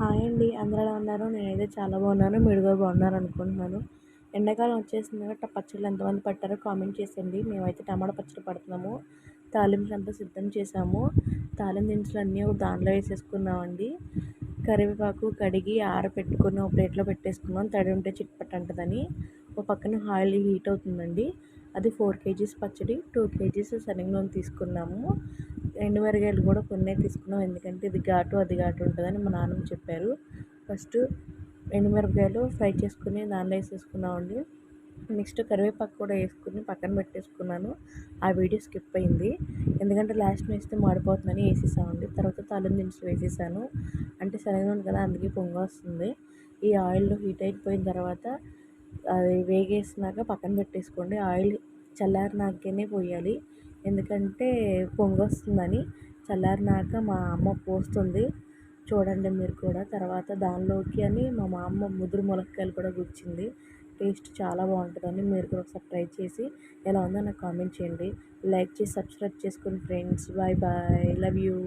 Hi అండి. అందరూ ఎలా ఉన్నారు? నేనైతే చాలా బాగున్నాను. మీరు కూడా బాగున్నారనుకుంటున్నాను. ఎండాకాలం వచ్చేసింది కాబట్టి పచ్చళ్ళు ఎంతమంది పట్టారో కామెంట్ చేసేయండి. మేమైతే టమాటా పచ్చడి పడుతున్నాము. తాలింపులంతా సిద్ధం చేసాము. తాలింపు దినుసులన్నీ దానిలో వేసేసుకున్నామండి. కరివేపాకు కడిగి ఆరబెట్టుకొని ఒక ప్లేట్లో పెట్టేసుకున్నాం. తడి ఉంటే చిట్పట్ అంటదని. ఒక పక్కన ఆయిల్ హీట్ అవుతుందండి. అది 4 కేజీస్ పచ్చడి, 2 కేజీస్ శనగ నూనె తీసుకున్నాము. ఎండుమిరగాయలు కూడా కొన్నే తీసుకున్నాం. ఎందుకంటే ఇది ఘాటు అది ఘాటు ఉంటుందని మా నాన్నమ్మ చెప్పారు. ఫస్ట్ ఎండుమిరపకాయలు ఫ్రై చేసుకుని దానిలో వేసేసుకున్నామండి. నెక్స్ట్ కరివేపాకు కూడా వేసుకుని పక్కన పెట్టేసుకున్నాను. ఆ వీడియో స్కిప్ అయింది. ఎందుకంటే లాస్ట్‌లో వేస్తే మాడిపోతుందని వేసేసామండి. తర్వాత తాలింపు దినుసులు వేసేసాను. అంటే శనగ నూనె కదా అందుకే పొంగొస్తుంది. ఈ ఆయిల్‌లో హీట్ అయిపోయిన తర్వాత అది వేగేసినాక పక్కన పెట్టేసుకోండి. ఆయిల్ చల్లారినాకనే పోయాలి. ఎందుకంటే పొంగొస్తుందని. చల్లారినాక మా అమ్మ పోస్తుంది. చూడండి మీరు కూడా. తర్వాత దానిలోకి అని మా అమ్మ ముదురు ములక్కాయలు కూడా గుచ్చింది. టేస్ట్ చాలా బాగుంటుందండి. మీరు కూడా ఒకసారి ట్రై చేసి ఎలా ఉందో నాకు కామెంట్ చేయండి. లైక్ చేసి సబ్స్క్రైబ్ చేసుకోండి friends. Bye bye. Love you.